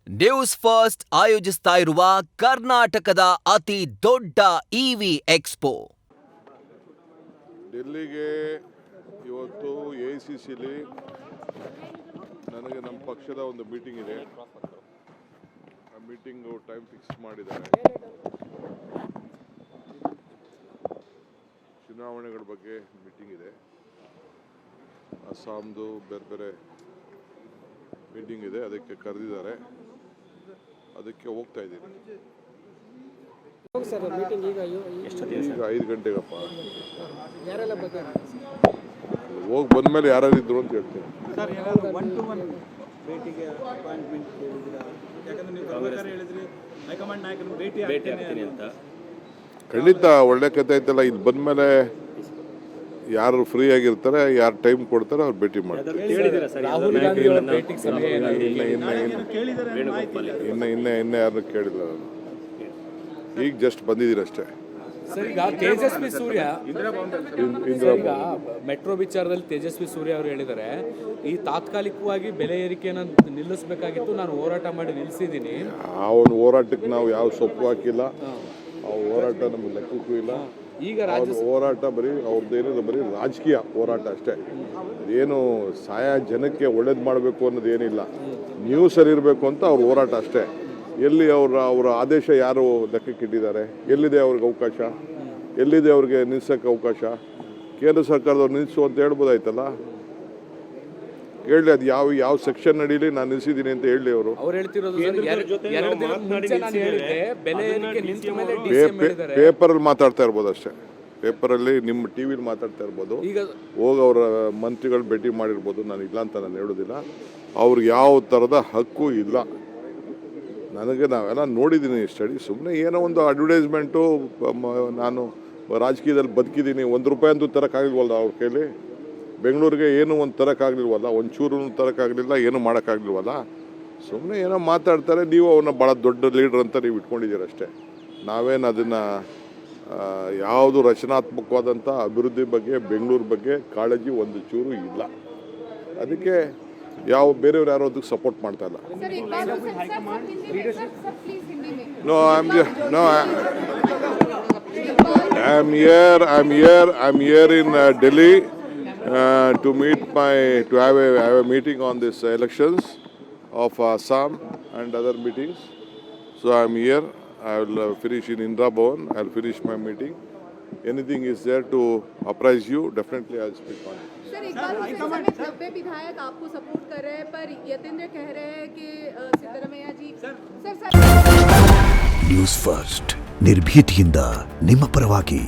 News first ಆಯೋಜಿಸ್ತಾ ಇರುವ ಕರ್ನಾಟಕದ ಅತಿ ದೊಡ್ಡ ಇವಿ ಎಕ್ಸ್ಪೋ. ಡೆಲ್ಲಿಗೆ ಇವತ್ತು ಎಐಸಿಸಿಲಿ ನನಗೆ ನಮ್ಮ ಪಕ್ಷದ ಒಂದು ಮೀಟಿಂಗ್ ಇದೆ. ಆ ಮೀಟಿಂಗು ಟೈಮ್ ಫಿಕ್ಸ್ ಮಾಡಿದ್ದಾರೆ. ಚುನಾವಣೆಗಳ ಬಗ್ಗೆ ಮೀಟಿಂಗ್ ಇದೆ. ಅಸ್ಸಾಂದು ಬೇರೆ ಬೇರೆ ಮೀಟಿಂಗ್ ಇದೆ, ಅದಕ್ಕೆ ಕರೆದಿದ್ದಾರೆ. ಅದಕ್ಕೆ ಹೋಗ್ತಾ ಇದ್ದೀನಿ. ಈಗ 5 ಗಂಟೆಗಪ್ಪ. ಹೋಗಿ ಬಂದ್ಮೇಲೆ ಯಾರ್ಯಾರು ಇದ್ರು ಅಂತ ಹೇಳ್ತೀನಿ. ಖಂಡಿತ ಒಳ್ಳೆ ಕತೆ ಐತಲ್ಲ. ಇದು ಬಂದ್ಮೇಲೆ ಯಾರು ಫ್ರೀ ಆಗಿರ್ತಾರೆ, ಯಾರು ಟೈಮ್ ಕೊಡ್ತಾರೆ ಅವ್ರು ಭೇಟಿ ಮಾಡ್ತಾರೆ. ಇನ್ನ ಯಾರನ್ನು ಕೇಳಿಲ್ಲ ನಾನು. ಈಗ ಜಸ್ಟ್ ಬಂದಿದ್ದೀರಿ ಅಷ್ಟೇ. ಸರ್, ಈಗ ತೇಜಸ್ವಿ ಸೂರ್ಯ ಈಗ ಮೆಟ್ರೋ ವಿಚಾರದಲ್ಲಿ ತೇಜಸ್ವಿ ಸೂರ್ಯ ಅವರು ಹೇಳಿದ್ದಾರೆ, ಈ ತಾತ್ಕಾಲಿಕವಾಗಿ ಬೆಲೆ ಏರಿಕೆಯನ್ನು ನಿಲ್ಲಿಸಬೇಕಾಗಿತ್ತು, ನಾನು ಹೋರಾಟ ಮಾಡಿ ನಿಲ್ಲಿಸಿದ್ದೀನಿ. ಆ ಒಂದು ಹೋರಾಟಕ್ಕೆ ನಾವು ಯಾವ ಸೊಪ್ಪು ಹಾಕಿಲ್ಲ. ಆ ಹೋರಾಟ ನಮ್ಗೆ ಲೆಕ್ಕಕ್ಕೂ ಇಲ್ಲ. ಈಗ ಹೋರಾಟ ಬರೀ ಅವ್ರದ್ದೇನಿಲ್ಲ, ಬರೀ ರಾಜಕೀಯ ಹೋರಾಟ ಅಷ್ಟೇ. ಏನು ಜನಕ್ಕೆ ಒಳ್ಳೇದು ಮಾಡಬೇಕು ಅನ್ನೋದು ಏನಿಲ್ಲ. ನ್ಯೂಸಲ್ಲಿ ಇರಬೇಕು ಅಂತ ಅವ್ರ ಹೋರಾಟ ಅಷ್ಟೇ. ಎಲ್ಲಿ ಅವರ ಆದೇಶ ಯಾರು ಲೆಕ್ಕಕ್ಕೆ ಇಟ್ಟಿದ್ದಾರೆ? ಎಲ್ಲಿದೆ ಅವ್ರಿಗೆ ಅವಕಾಶ? ಎಲ್ಲಿದೆ ಅವ್ರಿಗೆ ನಿಲ್ಸೋಕ್ಕೆ ಅವಕಾಶ? ಕೇಂದ್ರ ಸರ್ಕಾರದವ್ರು ನಿಲ್ಲಿಸು ಅಂತ ಹೇಳ್ಬೋದಾಯ್ತಲ್ಲ. ಹೇಳಿ, ಅದು ಯಾವ ಸೆಕ್ಷನ್ ನಡೀಲಿ ನಾನು ನಿಲ್ಸಿದ್ದೀನಿ ಅಂತ ಹೇಳಿ. ಅವರು ಪೇಪರಲ್ಲಿ ಮಾತಾಡ್ತಾ ಇರ್ಬೋದು ಅಷ್ಟೇ. ಪೇಪರಲ್ಲಿ ನಿಮ್ಮ ಟಿವಿಲಿ ಮಾತಾಡ್ತಾ ಇರ್ಬೋದು. ಹೋಗಿ ಅವರ ಮಂತ್ರಿಗಳು ಭೇಟಿ ಮಾಡಿರ್ಬೋದು. ನಾನು ಇಲ್ಲ ಅಂತ ನಾನು ಹೇಳೋದಿಲ್ಲ. ಅವ್ರಿಗೆ ಯಾವ ಥರದ ಹಕ್ಕು ಇಲ್ಲ. ನಾವೆಲ್ಲ ನೋಡಿದ್ದೀನಿ ಸ್ಟಡಿ. ಸುಮ್ಮನೆ ಏನೋ ಒಂದು ಅಡ್ವರ್ಟೈಸ್ಮೆಂಟು. ನಾನು ರಾಜಕೀಯದಲ್ಲಿ ಬದುಕಿದ್ದೀನಿ, ₹1 ಅಂತೂ ತರೋಕ್ಕಾಗಲಿಲ್ವಲ್ಲ ಅವ್ರ ಕೈಲಿ. ಬೆಂಗಳೂರಿಗೆ ಏನು ಒಂದು ತರೋಕ್ಕಾಗಲಿಲ್ವಲ್ಲ, ಒಂಚೂರು ತರೋಕ್ಕಾಗಲಿಲ್ಲ, ಏನು ಮಾಡೋಕ್ಕಾಗಲಿಲ್ವಲ್ಲ. ಸುಮ್ಮನೆ ಏನೋ ಮಾತಾಡ್ತಾರೆ. ನೀವು ಅವನ್ನ ಭಾಳ ದೊಡ್ಡ ಲೀಡ್ರ್ ಅಂತ ನೀವು ಇಟ್ಕೊಂಡಿದ್ದೀರ ಅಷ್ಟೇ. ನಾವೇನು ಅದನ್ನು ಯಾವುದು ರಚನಾತ್ಮಕವಾದಂಥ ಅಭಿವೃದ್ಧಿ ಬಗ್ಗೆ, ಬೆಂಗಳೂರು ಬಗ್ಗೆ ಕಾಳಜಿ ಒಂದು ಚೂರು ಇಲ್ಲ. ಅದಕ್ಕೆ ಬೇರೆಯವ್ರು ಯಾರೋ ಅದಕ್ಕೆ ಸಪೋರ್ಟ್ ಮಾಡ್ತಾ ಇಲ್ಲ. I'm here in Delhi to have a meeting on this elections of Assam and other meetings. So I'm here. I will finish in Indira Bhavan. I'll finish my meeting. Anything is there to apprise you, definitely I'll speak on it. Sir, एक बार 90 विधायक आपको support कर रहे हैं, पर यतेंद्र कह रहे हैं कि सिद्धरामಯ್ಯ जी सर ನ್ಯೂಸ್ ಫಸ್ಟ್ ನಿರ್ಭೀತಿಯಿಂದ ನಿಮ್ಮ ಪರವಾಗಿ.